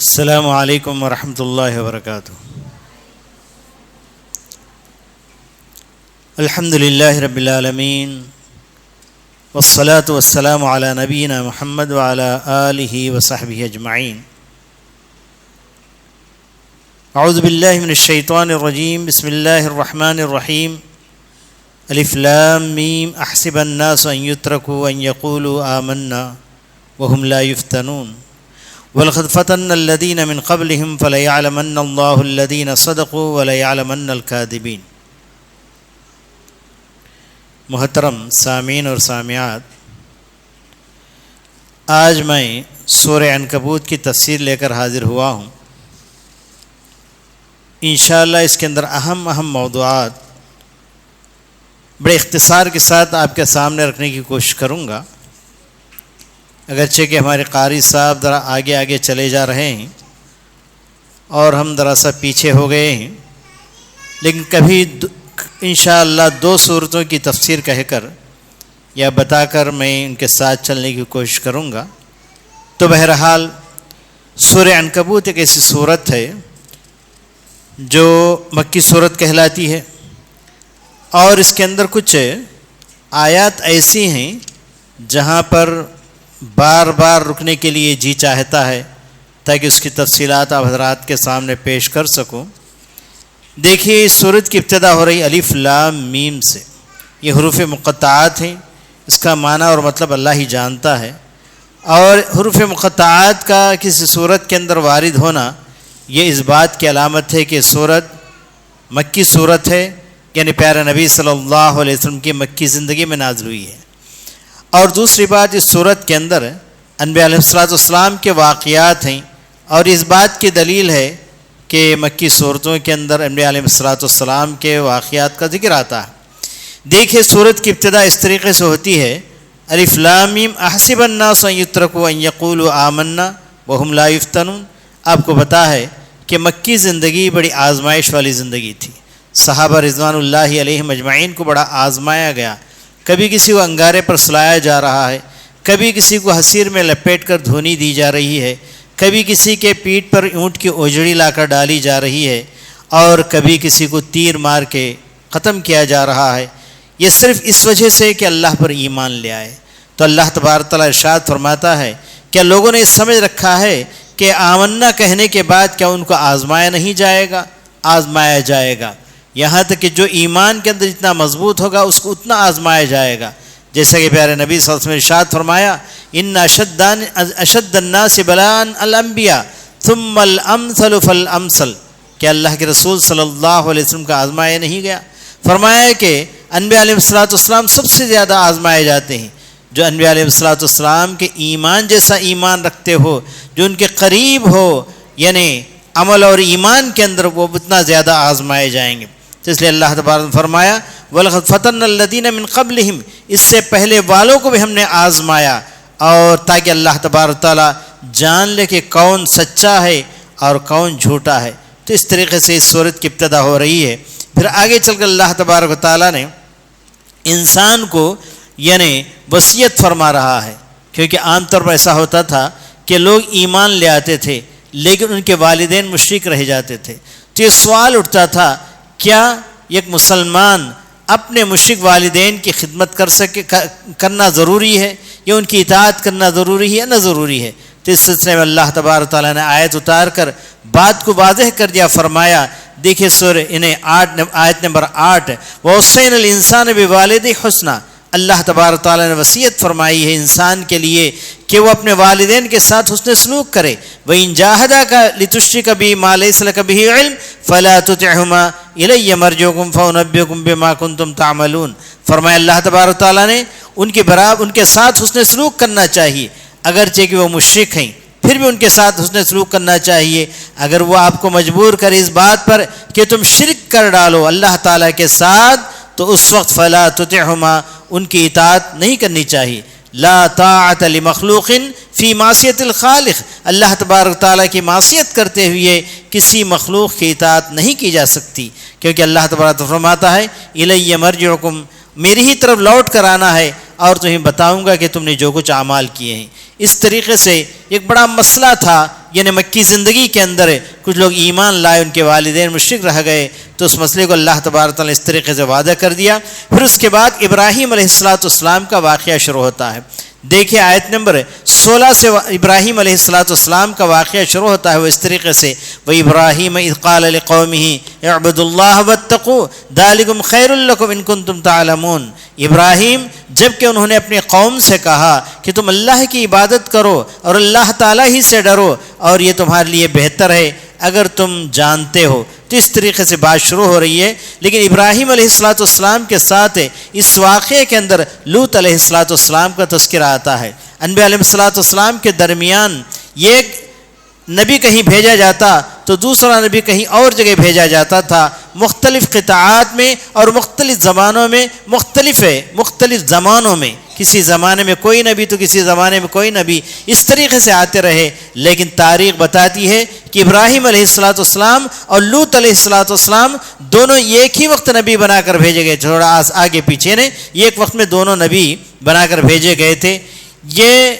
السلام علیکم ورحمۃ اللہ وبرکاتہ۔ الحمد للہ رب العالمین والصلاة والسلام علی نبینا محمد وعلی آلہ وصحبہ اجمعین۔ اعوذ باللہ من الشیطان الرجیم، بسم اللہ الرحمن الرحیم۔ الف لام میم احسب الناس ان یترکوا ان یقولوا آمنا وهم لا یفتنون وَلَقَدْ فَتَنَّا الَّذِينَ مِنْ قَبْلِهِمْ فَلَيَعْلَمَنَّ اللَّهُ الَّذِينَ صَدَقُوا وَلَيَعْلَمَنَّ الْكَاذِبِينَ۔ محترم سامعین اور سامعات، آج میں سورہ عنکبوت کی تفسیر لے کر حاضر ہوا ہوں۔ انشاءاللہ اس کے اندر اہم موضوعات بڑے اختصار کے ساتھ آپ کے سامنے رکھنے کی کوشش کروں گا، اگرچہ کہ ہمارے قاری صاحب ذرا آگے چلے جا رہے ہیں اور ہم ذرا سا پیچھے ہو گئے ہیں، لیکن کبھی انشاءاللہ 2 صورتوں کی تفسیر کہہ کر یا بتا کر میں ان کے ساتھ چلنے کی کوشش کروں گا۔ تو بہرحال سورہ عنکبوت ایک ایسی صورت ہے جو مکی صورت کہلاتی ہے، اور اس کے اندر کچھ آیات ایسی ہیں جہاں پر بار بار رکنے کے لیے جی چاہتا ہے تاکہ اس کی تفصیلات آپ حضرات کے سامنے پیش کر سکوں۔ دیکھیے، اس سورت کی ابتدا ہو رہی الف لام میم سے۔ یہ حروف مقطعات ہیں، اس کا معنی اور مطلب اللہ ہی جانتا ہے، اور حروف مقطعات کا کسی سورت کے اندر وارد ہونا یہ اس بات کی علامت ہے کہ سورت مکی صورت ہے، یعنی پیارے نبی صلی اللہ علیہ وسلم کی مکی زندگی میں نازل ہوئی ہے۔ اور دوسری بات، اس صورت کے اندر انبیاء علیہ السلام کے واقعات ہیں، اور اس بات کی دلیل ہے کہ مکی صورتوں کے اندر انبیاء علیہ السلام کے واقعات کا ذکر آتا ہے۔ دیکھیے، صورت کی ابتدا اس طریقے سے ہوتی ہے، الف لام میم احسب الناس ان یترکوا ان یقولوا آمنا وهم لا یفتنون۔ آپ کو پتہ ہے کہ مکی زندگی بڑی آزمائش والی زندگی تھی۔ صحابہ رضوان اللہ علیہم اجمعین کو بڑا آزمایا گیا، کبھی کسی کو انگارے پر سلایا جا رہا ہے، کبھی کسی کو حصیر میں لپیٹ کر دھونی دی جا رہی ہے، کبھی کسی کے پیٹھ پر اونٹ کی اوجڑی لا کر ڈالی جا رہی ہے، اور کبھی کسی کو تیر مار کے ختم کیا جا رہا ہے۔ یہ صرف اس وجہ سے کہ اللہ پر ایمان لے آئے۔ تو اللہ تبارک تعالیٰ ارشاد فرماتا ہے کہ لوگوں نے سمجھ رکھا ہے کہ آمنا کہنے کے بعد کیا ان کو آزمایا نہیں جائے گا؟ آزمایا جائے گا، یہاں تک کہ جو ایمان کے اندر جتنا مضبوط ہوگا اس کو اتنا آزمایا جائے گا۔ جیسا کہ پیارے نبی صلی اللہ علیہ وسلم نے ارشاد فرمایا، ان اشد الناس بلاء الانبیاء ثم الامثل فالامثل، کہ اللہ کے رسول صلی اللہ علیہ وسلم کا آزمایا نہیں گیا۔ فرمایا کہ انبیاء علیہ السلام سب سے زیادہ آزمائے جاتے ہیں۔ جو انبیاء علیہ السلام کے ایمان جیسا ایمان رکھتے ہو، جو ان کے قریب ہو، یعنی عمل اور ایمان کے اندر، وہ اتنا زیادہ آزمائے جائیں گے۔ تو اس لیے اللہ تبارک نے فرمایا وَلَقَدْ فَتَنَّا الَّذِينَ مِنْ قَبْلِهِمْ، اس سے پہلے والوں کو بھی ہم نے آزمایا، اور تاکہ اللہ تبارک تعالیٰ جان لے کہ کون سچا ہے اور کون جھوٹا ہے۔ تو اس طریقے سے اس صورت کی ابتدا ہو رہی ہے۔ پھر آگے چل کر اللہ تبارک تعالیٰ نے انسان کو یعنی وصیت فرما رہا ہے، کیونکہ عام طور پر ایسا ہوتا تھا کہ لوگ ایمان لے آتے تھے لیکن ان کے والدین مشرک رہ جاتے تھے۔ تو یہ سوال اٹھتا تھا، کیا ایک مسلمان اپنے مشرک والدین کی خدمت کرنا ضروری ہے، یا ان کی اطاعت کرنا ضروری ہے یا نہ ضروری ہے؟ تو اس سلسلے میں اللہ تبارک تعالیٰ نے آیت اتار کر بات کو واضح کر دیا۔ فرمایا، دیکھیے سورہ آیت نمبر 8، وَوَصَّيْنَا الْإِنسَانَ بِوَالِدَيْهِ حُسْنًا، اللہ تبارک تعالیٰ نے وصیت فرمائی ہے انسان کے لیے کہ وہ اپنے والدین کے ساتھ حسن سلوک کرے۔ وَإِن جَاهَدَاكَ لِتُشْرِكَ بِي مَا لَيْسَ لَكَ بِهِ عِلْمٌ فَلَا تُطِعْهُمَا إِلَيَّ مَرْجِعُكُمْ فَأُنَبِّئُكُم بِمَا كُنتُمْ تَعْمَلُونَ۔ فرمایا اللہ تبارک تعالیٰ نے ان کے ساتھ حسن سلوک کرنا چاہیے، اگرچہ کہ وہ مشرک ہیں پھر بھی ان کے ساتھ حسن سلوک کرنا چاہیے۔ اگر وہ آپ کو مجبور کرے اس بات پر کہ تم شرک کر ڈالو اللہ تعالیٰ کے ساتھ، تو اس وقت فلا تطعهما، ان کی اطاعت نہیں کرنی چاہیے۔ لا طاعت لمخلوق فی معصیت الخالق، اللہ تبارک تعالیٰ کی معصیت کرتے ہوئے کسی مخلوق کی اطاعت نہیں کی جا سکتی، کیونکہ اللہ تبارک فرماتا ہے الی مرجعکم، میری ہی طرف لوٹ کر آنا ہے اور تمہیں بتاؤں گا کہ تم نے جو کچھ اعمال کیے ہیں۔ اس طریقے سے ایک بڑا مسئلہ تھا یعنی مکی زندگی کے اندر کچھ لوگ ایمان لائے، ان کے والدین مشرک رہ گئے، تو اس مسئلے کو اللہ تبارک تعالیٰ نے اس طریقے سے وعدہ کر دیا۔ پھر اس کے بعد ابراہیم علیہ السلام کا واقعہ شروع ہوتا ہے۔ دیکھیے آیت نمبر 16 سے ابراہیم علیہ السلام کا واقعہ شروع ہوتا ہے وہ اس طریقے سے، وَإِبْرَاهِيمَ إِذْ قَالَ لِقَوْمِهِ اعْبُدُوا اللَّهَ وَاتَّقُوهُ ذَلِكُمْ خَيْرٌ لَكُمْ إِن كُنتُمْ تَعْلَمُونَ۔ ابراہیم جب کہ انہوں نے اپنی قوم سے کہا کہ تم اللہ کی عبادت کرو اور اللہ تعالیٰ ہی سے ڈرو، اور یہ تمہارے لیے بہتر ہے اگر تم جانتے ہو۔ تو اس طریقے سے بات شروع ہو رہی ہے، لیکن ابراہیم علیہ السلام کے ساتھ اس واقعے کے اندر لوط علیہ السلام کا تذکرہ آتا ہے۔ انبیاء علیہ السلام کے درمیان یہ ایک نبی کہیں بھیجا جاتا تو دوسرا نبی کہیں اور جگہ بھیجا جاتا تھا، مختلف قطاعات میں اور مختلف زبانوں میں، مختلف زمانوں میں، کسی زمانے میں کوئی نبی تو کسی زمانے میں کوئی نبی، اس طریقے سے آتے رہے۔ لیکن تاریخ بتاتی ہے کہ ابراہیم علیہ السلام اور لوط علیہ السلام دونوں ایک ہی وقت نبی بنا کر بھیجے گئے، تھوڑا آگے پیچھے نے ایک وقت میں دونوں نبی بنا کر بھیجے گئے تھے۔ یہ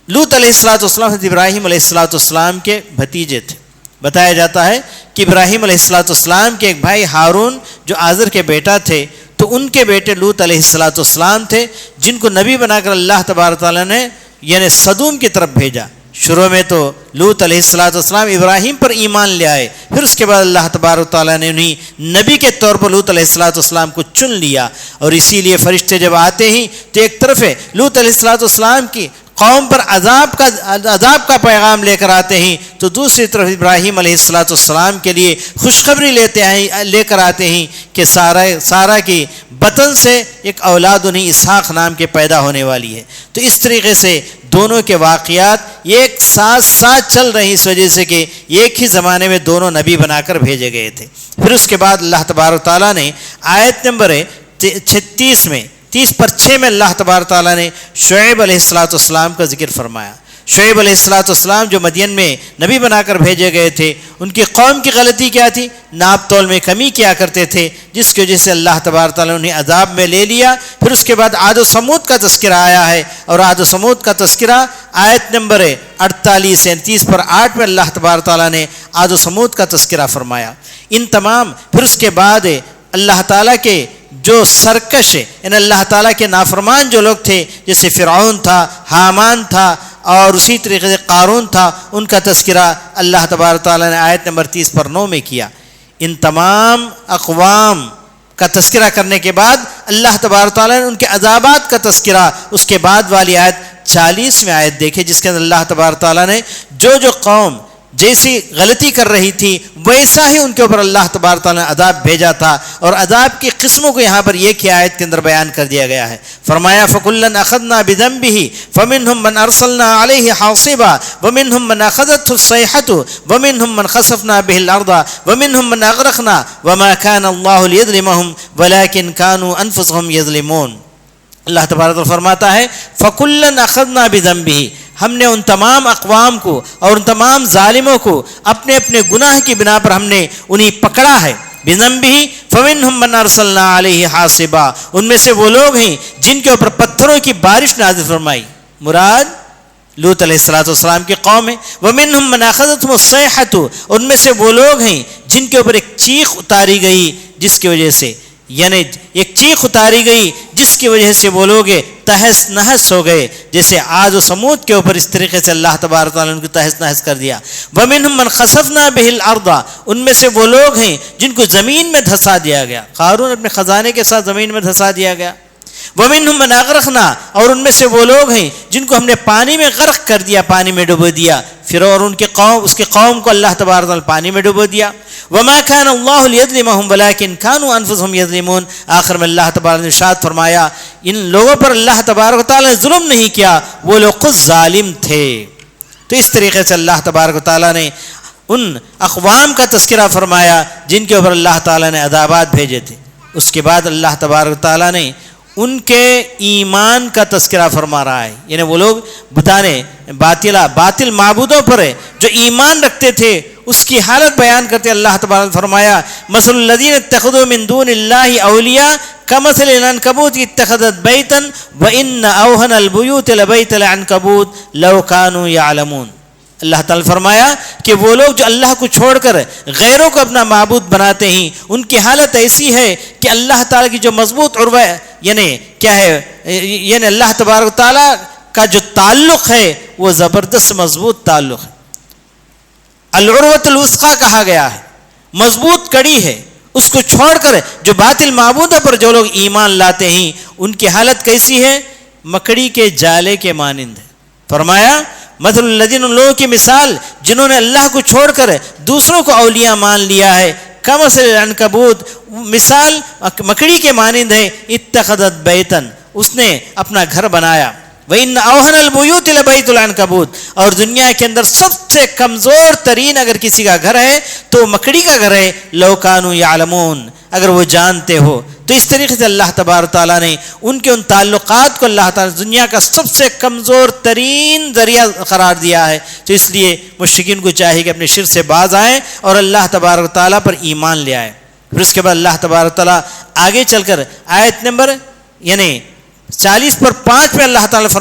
لوط علیہ السلام حضرت ابراہیم علیہ السلام کے بھتیجے تھے۔ بتایا جاتا ہے کہ ابراہیم علیہ السلام کے ایک بھائی ہارون جو آزر کے بیٹا تھے، تو ان کے بیٹے لوط علیہ السلام تھے، جن کو نبی بنا کر اللہ تبارک تعالیٰ نے یعنی سدوم کی طرف بھیجا۔ شروع میں تو لوط علیہ السلام ابراہیم پر ایمان لے آئے، پھر اس کے بعد اللہ تبارک تعالیٰ نے انہیں نبی کے طور پر لوط علیہ السلام کو چن لیا، اور اسی لیے فرشتے جب آتے ہیں تو ایک طرف لوط علیہ السلام کی قوم پر عذاب کا پیغام لے کر آتے ہیں، تو دوسری طرف ابراہیم علیہ السلام کے لیے خوشخبری لے کر آتے ہیں کہ سارا کی بطن سے ایک اولاد انہیں اسحاق نام کے پیدا ہونے والی ہے۔ تو اس طریقے سے دونوں کے واقعات ایک ساتھ چل رہے ہیں، اس وجہ سے کہ ایک ہی زمانے میں دونوں نبی بنا کر بھیجے گئے تھے۔ پھر اس کے بعد اللہ تبارک تعالیٰ نے آیت نمبر 36 میں 30/6 میں اللہ تبارک تعالیٰ نے شعیب علیہ السلام کا ذکر فرمایا۔ شعیب علیہ السلام جو مدین میں نبی بنا کر بھیجے گئے تھے، ان کی قوم کی غلطی کیا تھی؟ ناپ تول میں کمی کیا کرتے تھے، جس کی وجہ سے اللہ تبارک تعالیٰ نے انہیں عذاب میں لے لیا۔ پھر اس کے بعد عاد و سمود کا تذکرہ آیا ہے، اور عاد و سمود کا تذکرہ آیت نمبر 48 30/8 میں اللہ تبارک تعالیٰ نے عاد و سمود کا تذکرہ فرمایا۔ ان تمام پھر اس کے بعد اللہ تعالیٰ کے جو سرکش یعنی اللہ تعالیٰ کے نافرمان جو لوگ تھے، جیسے فرعون تھا، حامان تھا، اور اسی طریقے سے قارون تھا، ان کا تذکرہ اللہ تبارک تعالیٰ نے آیت نمبر 30/9 میں کیا۔ ان تمام اقوام کا تذکرہ کرنے کے بعد اللہ تبارک تعالیٰ نے ان کے عذابات کا تذکرہ، اس کے بعد والی آیت 40 میں آیت دیکھے، جس کے اندر اللہ تبارک تعالیٰ نے جو قوم جیسی غلطی کر رہی تھی ویسا ہی ان کے اوپر اللہ تبارک تعالیٰ نے عذاب بھیجا تھا، اور عذاب کی قسموں کو یہاں پر ایک ہی آیت کے اندر بیان کر دیا گیا ہے۔ فرمایا فَكُلًّا أَخَذْنَا بِذَنبِهِ فَمِنْهُمْ مَنْ أَرْسَلْنَا عَلَيْهِ حَاصِبًا وَمِنْهُمْ مَنْ أَخَذَتْهُ الصَّيْحَةُ وَمِنْهُمْ مَنْ خَسَفْنَا بِهِ الْأَرْضَ وَمِنْهُمْ مَنْ أَغْرَقْنَا وَمَا كَانَ اللَّهُ لِيَظْلِمَهُمْ وَلَكِنْ كَانُوا أَنفُسَهُمْ يَظْلِمُونَ۔ اللہ تبارک و تعالیٰ فرماتا ہے فَكُلًّا أَخَذْنَا بِذَنبِهِ، ہم نے ان تمام اقوام کو اور ان تمام ظالموں کو اپنے اپنے گناہ کی بنا پر ہم نے انہیں پکڑا ہے۔ بِذَنبِهِ فَمِنْهُمْ مَنْ أَرْسَلْنَا عَلَيْهِ حَاصِبًا، ان میں سے وہ لوگ ہیں جن کے اوپر پتھروں کی بارش نازل فرمائی، مراد لوط علیہ السلام کی قوم ہے۔ وَمِنْهُمْ مَنْ أَخَذَتْهُمُ الصَّيْحَةُ، ان میں سے وہ لوگ ہیں جن کے اوپر ایک چیخ اتاری گئی، جس کی وجہ سے یعنی ایک چیخ اتاری گئی جس کی وجہ سے وہ لوگ تہس نہس ہو گئے، جیسے عاد و سمود کے اوپر اس طریقے سے اللہ تبارک تعالیٰ نے ان کو تہس نہس کر دیا۔ وَمِنْهُمْ مَنْ خَسَفْنَا بِهِ الْأَرْضَ، ان میں سے وہ لوگ ہیں جن کو زمین میں دھسا دیا گیا، قارون اپنے خزانے کے ساتھ زمین میں دھسا دیا گیا۔ وَمِنْهُمْ مَنْ أَغْرَقْنَا، اور ان میں سے وہ لوگ ہیں جن کو ہم نے پانی میں غرق کر دیا، پانی میں ڈبو دیا۔ فرعون اور ان کی قوم، اس کی قوم کو اللہ تبارک تعالیٰ پانی میں ڈبو دیا۔ وَمَا كَانَ اللَّهُ لِيَظْلِمَهُمْ وَلَكِنْ كَانُوا أَنفُسَهُمْ يَظْلِمُونَ۔ آخر میں اللہ تبارک نے ارشاد فرمایا ان لوگوں پر اللہ تبارک تعالیٰ نے ظلم نہیں کیا، وہ لوگ خود ظالم تھے۔ تو اس طریقے سے اللہ تبارک تعالیٰ نے ان اقوام کا تذکرہ فرمایا جن کے اوپر اللہ تعالیٰ نے عذابات بھیجے تھے۔ اس کے بعد اللہ تبارک تعالیٰ نے ان کے ایمان کا تذکرہ فرما رہا ہے، یعنی وہ لوگ باطل معبودوں پر جو ایمان رکھتے تھے اس کی حالت بیان کرتے اللہ تبارک نے فرمایا مثل الذین اتخذوا من دون اللہ اولیاء کمثل العنکبوت اتخذت بیتا وان اوہن البیوت لبیت العنکبوت لو کانوا یعلمون۔ اللہ تعالیٰ نے فرمایا کہ وہ لوگ جو اللہ کو چھوڑ کر غیروں کو اپنا معبود بناتے ہیں ان کی حالت ایسی ہے کہ اللہ تعالیٰ کی جو مضبوط عروہ یعنی کیا ہے، یعنی اللہ تبارک و تعالیٰ کا جو تعلق ہے وہ زبردست مضبوط تعلق ہے، العروۃ الوثقی کہا گیا ہے، مضبوط کڑی ہے۔ اس کو چھوڑ کر جو باطل معبودوں پر جو لوگ ایمان لاتے ہیں ان کی حالت کیسی ہے؟ مکڑی کے جالے کے مانند ہے۔ فرمایا مثل الذین، ان لوگوں کی مثال جنہوں نے اللہ کو چھوڑ کر دوسروں کو اولیاء مان لیا ہے، کمثل العنکبوت، مثال مکڑی کے مانند ہے، اتخذت بیتا، اس نے اپنا گھر بنایا، وَإِنَّ أَوْهَنَ الْبُيُوتِ لَبَيْتُ الْعَنْكَبُوتِ، اور دنیا کے اندر سب سے کمزور ترین اگر کسی کا گھر ہے تو مکڑی کا گھر ہے، لَوْ كَانُوا يَعْلَمُونَ، اگر وہ جانتے ہو۔ تو اس طریقے سے اللہ تبارک تعالیٰ نے ان کے ان تعلقات کو اللہ تعالیٰ دنیا کا سب سے کمزور ترین ذریعہ قرار دیا ہے۔ تو اس لیے مشرکین کو چاہیے کہ اپنے شرک سے باز آئیں اور اللہ تبارک تعالیٰ پر ایمان لے آئیں۔ پھر اس کے بعد اللہ تبارک تعالیٰ آگے چل کر آیت نمبر یعنی 40/5 میں اللہ تعالیٰ نے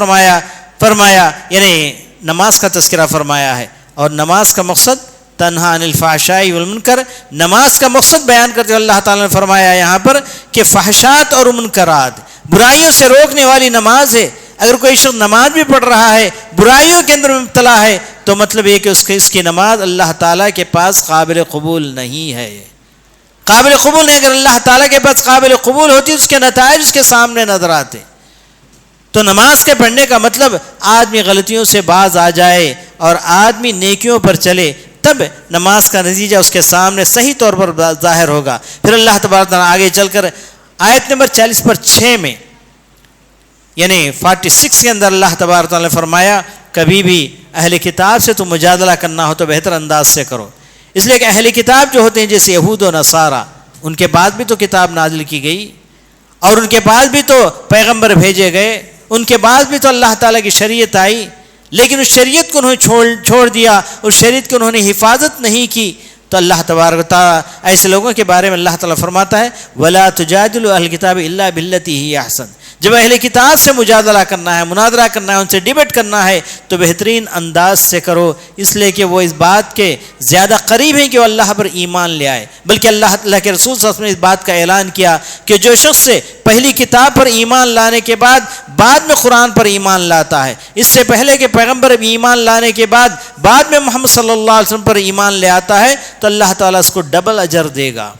فرمایا یعنی نماز کا تذکرہ فرمایا ہے، اور نماز کا مقصد تنہا عن الفحشاء والمنکر، نماز کا مقصد بیان کرتے ہوئے اللہ تعالیٰ نے فرمایا یہاں پر کہ فحشات اور منکرات، برائیوں سے روکنے والی نماز ہے۔ اگر کوئی شخص نماز بھی پڑھ رہا ہے برائیوں کے اندر مبتلا ہے تو مطلب یہ کہ اس کی نماز اللہ تعالیٰ کے پاس قابل قبول نہیں ہے، قابل قبول نہیں۔ اگر اللہ تعالیٰ کے پاس قابل قبول ہوتی اس کے نتائج اس کے سامنے نظر آتے۔ تو نماز کے پڑھنے کا مطلب آدمی غلطیوں سے باز آ جائے اور آدمی نیکیوں پر چلے، تب نماز کا نتیجہ اس کے سامنے صحیح طور پر ظاہر ہوگا۔ پھر اللہ تبارک تعالیٰ آگے چل کر آیت نمبر 40/6 میں یعنی 46 کے اندر اللہ تبارک تعالیٰ نے فرمایا کبھی بھی اہل کتاب سے تو مجادلہ کرنا ہو تو بہتر انداز سے کرو، اس لیے کہ اہل کتاب جو ہوتے ہیں جیسے یہود و نصارہ، ان کے بعد بھی تو کتاب نازل کی گئی اور ان کے بعد بھی تو پیغمبر بھیجے گئے، ان کے بعد بھی تو اللہ تعالیٰ کی شریعت آئی، لیکن اس شریعت کو انہوں نے چھوڑ دیا، اس شریعت کی انہوں نے حفاظت نہیں کی۔ تو اللہ تبارک و تعالیٰ ایسے لوگوں کے بارے میں اللہ تعالیٰ فرماتا ہے وَلَا تُجَادِلُوا أَهْلَ الْكِتَابِ إِلَّا بِالَّتِي هِيَ أَحْسَنُ، جب اہل کتاب سے مجادلہ کرنا ہے، مناظرہ کرنا ہے، ان سے ڈیبیٹ کرنا ہے تو بہترین انداز سے کرو، اس لیے کہ وہ اس بات کے زیادہ قریب ہیں کہ وہ اللہ پر ایمان لے آئے۔ بلکہ اللہ کے رسول صلی اللہ علیہ وسلم نے اس بات کا اعلان کیا کہ جو شخص سے پہلی کتاب پر ایمان لانے کے بعد میں قرآن پر ایمان لاتا ہے، اس سے پہلے کہ پیغمبر ایمان لانے کے بعد میں محمد صلی اللہ علیہ وسلم پر ایمان لے آتا ہے تو اللہ تعالیٰ اس کو ڈبل اجر دے گا۔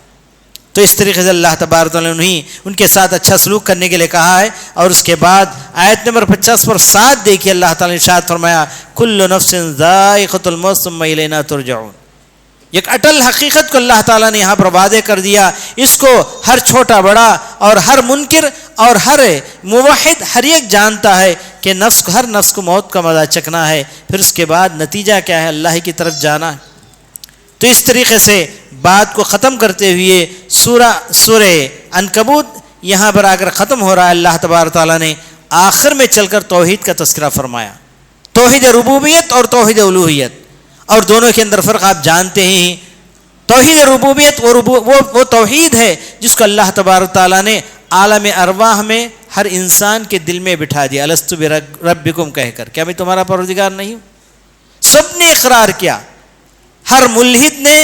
تو اس طریقے سے اللہ تبارک تعالیٰ نے ان کے ساتھ اچھا سلوک کرنے کے لیے کہا ہے۔ اور اس کے بعد آیت نمبر 50/7 دیکھیے اللہ تعالیٰ نے ارشاد فرمایا کل نفس ذائقۃ الموت ثم الینا ترجعون، ایک اٹل حقیقت کو اللہ تعالیٰ نے یہاں پر واضح کر دیا، اس کو ہر چھوٹا بڑا اور ہر منکر اور ہر موحد ہر ایک جانتا ہے کہ ہر نفس کو موت کا مزہ چکھنا ہے، پھر اس کے بعد نتیجہ کیا ہے؟ اللہ کی طرف جانا ہے۔ تو اس طریقے سے بات کو ختم کرتے ہوئے سورہ عنکبوت یہاں پر آ کر ختم ہو رہا ہے۔ اللہ تبارک تعالیٰ نے آخر میں چل کر توحید کا تذکرہ فرمایا، توحید ربوبیت اور توحید الوہیت، اور دونوں کے اندر فرق آپ جانتے ہیں۔ توحید ربوبیت وہ توحید ہے جس کو اللہ تبارک تعالیٰ نے عالم ارواح میں ہر انسان کے دل میں بٹھا دیا، الستو بربکم کہہ کر، کیا میں تمہارا پروردگار نہیں ہوں؟ سب نے اقرار کیا، ہر ملحد نے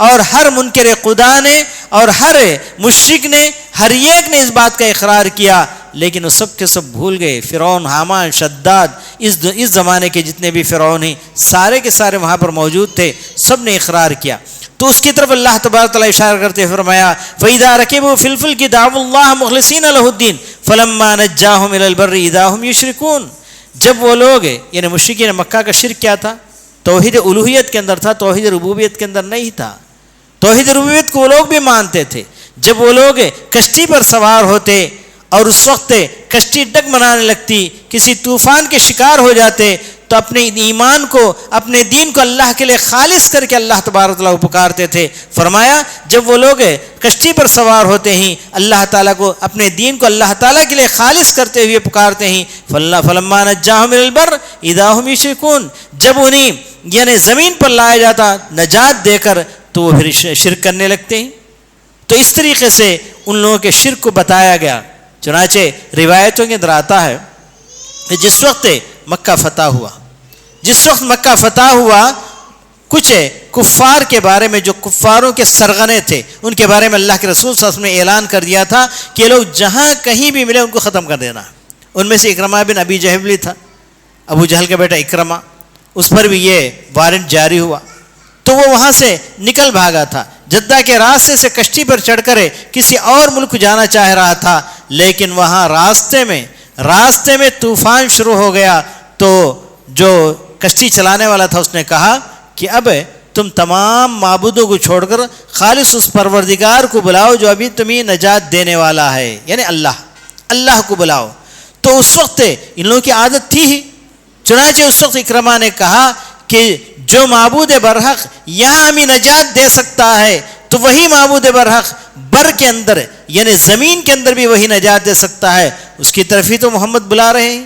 اور ہر منکر خدا نے اور ہر مشرک نے، ہر ایک نے اس بات کا اقرار کیا، لیکن وہ سب کے سب بھول گئے۔ فرعون، حامان، شداد، اس زمانے کے جتنے بھی فرعون ہیں سارے کے سارے وہاں پر موجود تھے، سب نے اقرار کیا۔ تو اس کی طرف اللہ تبارک تعالیٰ اشارہ کرتے فرمایا فَإِذَا رَكِبُوا فِي الْفُلْكِ دَعَوُا اللَّهَ مُخْلِصِينَ لَهُ الدِّينَ فَلَمَّا نَجَّاهُمْ إِلَى الْبَرِّ إِذَا هُمْ يُشْرِكُونَ، جب وہ لوگ یعنی مشرکین مکہ کا شرک کیا تھا؟ توحید الوہیت کے اندر تھا، توحید ربوبیت کے اندر نہیں تھا۔ توحید ربوبیت کو وہ لوگ بھی مانتے تھے۔ جب وہ لوگ کشتی پر سوار ہوتے اور اس وقت کشتی ڈگمگانے لگتی، کسی طوفان کے شکار ہو جاتے تو اپنے ایمان کو، اپنے دین کو اللہ کے لیے خالص کر کے اللہ تبارک تعالیٰ کو پکارتے تھے۔ فرمایا جب وہ لوگ کشتی پر سوار ہوتے ہیں اللہ تعالیٰ کو، اپنے دین کو اللہ تعالیٰ کے لیے خالص کرتے ہوئے پکارتے ہیں، فَلَمَّا نَجَّاهُمْ إِلَى الْبَرِّ إِذَا هُمْ يُشْرِكُونَ، جب انہیں یعنی زمین پر لایا جاتا نجات دے کر تو وہ پھر شرک کرنے لگتے ہیں۔ تو اس طریقے سے ان لوگوں کے شرک کو بتایا گیا۔ چنانچہ روایتوں کے اندر آتا ہے کہ جس وقت مکہ فتح ہوا، جس وقت مکہ فتح ہوا، کچھ کفار کے بارے میں، جو کفاروں کے سرغنے تھے، ان کے بارے میں اللہ کے رسول صلی اللہ علیہ وسلم نے اعلان کر دیا تھا کہ یہ لوگ جہاں کہیں بھی ملے ان کو ختم کر دینا۔ ان میں سے اکرمہ بن ابی جہل بھی تھا، ابو جہل کا بیٹا اکرمہ، اس پر بھی یہ وارنٹ جاری ہوا، تو وہ وہاں سے نکل بھاگا تھا، جدہ کے راستے سے کشتی پر چڑھ کر کسی اور ملک جانا چاہ رہا تھا، لیکن وہاں راستے میں طوفان شروع ہو گیا۔ تو جو کشتی چلانے والا تھا اس نے کہا کہ اب تم تمام معبودوں کو چھوڑ کر خالص اس پروردگار کو بلاؤ جو ابھی تمہیں نجات دینے والا ہے، یعنی اللہ کو بلاؤ۔ تو اس وقت ان لوگوں کی عادت تھی ہی، چنانچہ اس وقت اکرمہ نے کہا کہ جو معبود برحق یہاں ہمیں نجات دے سکتا ہے تو وہی معبود برحق بر کے اندر یعنی زمین کے اندر بھی وہی نجات دے سکتا ہے، اس کی طرف ہی تو محمد بلا رہے ہیں۔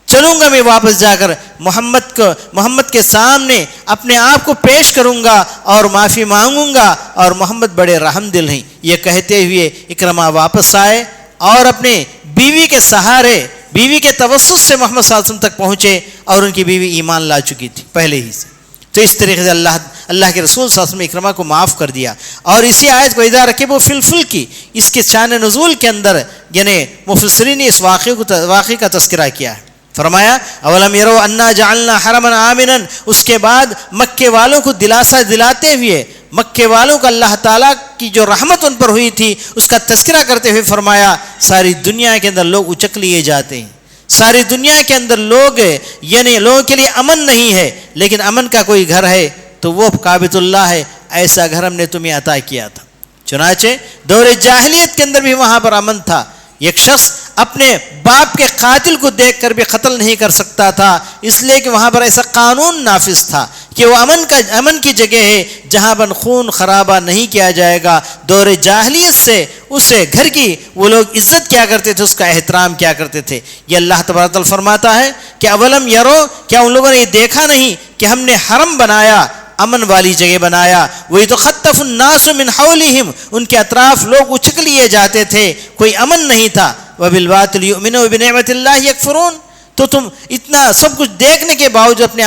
چلوں گا میں واپس جا کر محمد کے سامنے اپنے آپ کو پیش کروں گا اور معافی مانگوں گا، اور محمد بڑے رحم دل ہیں۔ یہ کہتے ہوئے اکرمہ واپس آئے اور اپنے بیوی کے سہارے، بیوی کے توسط سے محمد صلی اللہ علیہ وسلم تک پہنچے، اور ان کی بیوی ایمان لا چکی تھی پہلے ہی سے۔ تو اس طریقے سے اللہ کے رسول صلی اللہ علیہ وسلم اکرمہ کو معاف کر دیا۔ اور اسی آیت کو اذا رکبوا فی الفلک کی، اس کے شان نزول کے اندر یعنی مفسرین نے اس واقعے کا تذکرہ کیا ہے۔ فرمایا اولم یروا انا جعلنا حرما آمنا، اس کے بعد مکے والوں کو دلاسا دلاتے ہوئے، مکے والوں کو اللہ تعالیٰ کی جو رحمت ان پر ہوئی تھی اس کا تذکرہ کرتے ہوئے فرمایا ساری دنیا کے اندر لوگ اچک لیے جاتے ہیں، ساری دنیا کے اندر لوگ یعنی لوگوں کے لیے امن نہیں ہے، لیکن امن کا کوئی گھر ہے تو وہ کعبۃ اللہ ہے، ایسا گھر ہم نے تمہیں عطا کیا تھا۔ چنانچہ دور جاہلیت کے اندر بھی وہاں پر امن تھا، ایک شخص اپنے باپ کے قاتل کو دیکھ کر بھی قتل نہیں کر سکتا تھا، اس لیے کہ وہاں پر ایسا قانون نافذ تھا کہ وہ امن کی جگہ ہے جہاں پر خون خرابہ نہیں کیا جائے گا۔ دور جاہلیت سے اس گھر کی وہ لوگ عزت کیا کرتے تھے، اس کا احترام کیا کرتے تھے۔ یہ اللہ تبارک و تعالیٰ فرماتا ہے کہ اولم یرو، کیا ان لوگوں نے یہ دیکھا نہیں کہ ہم نے حرم بنایا، امن والی جگہ بنایا، وہی تو خطف الناس من حولہم، ان کے اطراف لوگ اچک لیے جاتے تھے، کوئی امن نہیں تھا۔ وبالباطل یؤمنون وبنعمت اللہ یکفرون، تو تم اتنا سب کچھ دیکھنے کے باوجود اپنے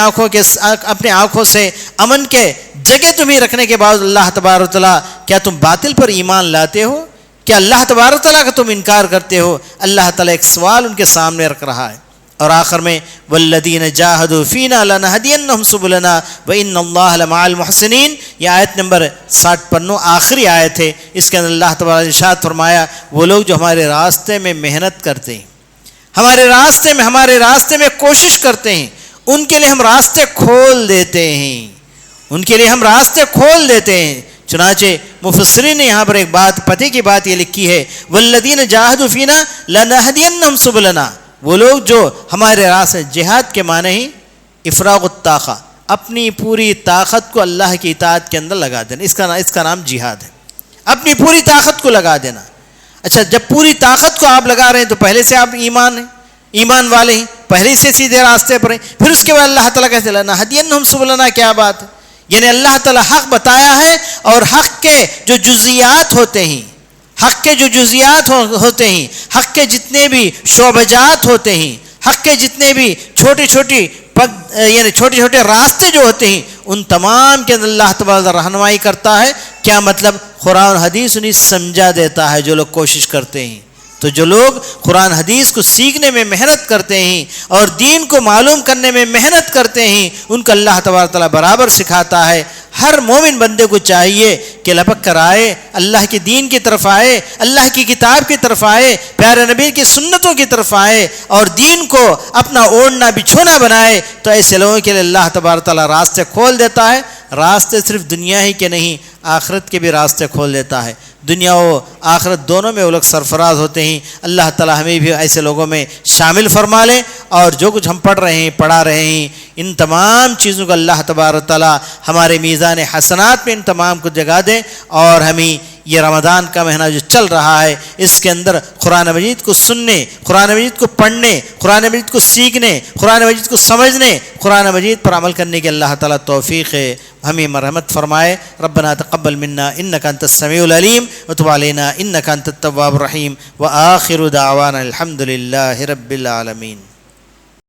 آنکھوں سے امن کے جگہ تمہیں رکھنے کے باوجود اللہ تبارک و تعالیٰ کیا تم باطل پر ایمان لاتے ہو؟ کیا اللہ تبارک و تعالیٰ کا تم انکار کرتے ہو؟ اللہ تعالیٰ ایک سوال ان کے سامنے رکھ رہا ہے۔ اور آخر میں والذین جاہدوا فینا لنہدینہم سبلنا وان اللہ لمع المحسنین، یہ آیت نمبر 60 آخری آیت ہے۔ اس کے اندر اللہ تبارک نے ارشاد فرمایا وہ لوگ جو ہمارے راستے میں محنت کرتے ہیں، ہمارے راستے میں کوشش کرتے ہیں، ان کے لیے ہم راستے کھول دیتے ہیں، چنانچہ مفسرین نے یہاں پر ایک بات پتے کی بات یہ لکھی ہے والذین جاہدوا فینا لنہدینہم سبلنا، وہ لوگ جو ہمارے راستے، جہاد کے معنی ہی افراغ الطاقہ، اپنی پوری طاقت کو اللہ کی اطاعت کے اندر لگا دینا، اس کا نام جہاد ہے، اپنی پوری طاقت کو لگا دینا۔ اچھا، جب پوری طاقت کو آپ لگا رہے ہیں تو پہلے سے آپ ایمان والے ہیں، پہلے سے سیدھے راستے پر ہیں، پھر اس کے بعد اللہ تعالیٰ کہتے ہیں لنہدینہم سبلنا، کیا بات ہے؟ یعنی اللہ تعالیٰ حق بتایا ہے، اور حق کے جو جزیات ہوتے ہیں، حق کے جتنے بھی شعبجات ہوتے ہیں، حق کے جتنے بھی چھوٹے چھوٹے راستے جو ہوتے ہیں، ان تمام کے اندر اللہ تبارک رہنمائی کرتا ہے۔ کیا مطلب؟ قرآن حدیث انہیں سمجھا دیتا ہے جو لوگ کوشش کرتے ہیں۔ تو جو لوگ قرآن حدیث کو سیکھنے میں محنت کرتے ہیں اور دین کو معلوم کرنے میں محنت کرتے ہیں، ان کو اللہ تبارک تعالیٰ برابر سکھاتا ہے۔ ہر مومن بندے کو چاہیے کہ لپک کر آئے، اللہ کے دین کی طرف آئے، اللہ کی کتاب کی طرف آئے، پیارے نبی کی سنتوں کی طرف آئے، اور دین کو اپنا اوڑھنا بچھونا بنائے۔ تو ایسے لوگوں کے لیے اللہ تبارک تعالیٰ راستے کھول دیتا ہے۔ راستے صرف دنیا ہی کے نہیں، آخرت کے بھی راستے کھول دیتا ہے۔ دنیا و آخرت دونوں میں وہ لوگ سرفراز ہوتے ہیں۔ اللہ تعالیٰ ہمیں بھی ایسے لوگوں میں شامل فرما لے، اور جو کچھ ہم پڑھا رہے ہیں ان تمام چیزوں کو اللہ تبارک تعالیٰ ہمارے میزان حسنات میں ان تمام کو جگہ دے، اور ہمیں یہ رمضان کا مہینہ جو چل رہا ہے اس کے اندر قرآن مجید کو سننے، قرآن مجید کو پڑھنے، قرآن مجید کو سیکھنے، قرآن مجید کو سمجھنے، قرآن مجید پر عمل کرنے کی اللہ تعالیٰ توفیق ہمیں مرحمت فرمائے۔ ربنا تقبل منا انک انت السمیع العلیم وتب علینا انک انت التواب الرحیم، وآخر دعوانا الحمد للہ رب العالمین۔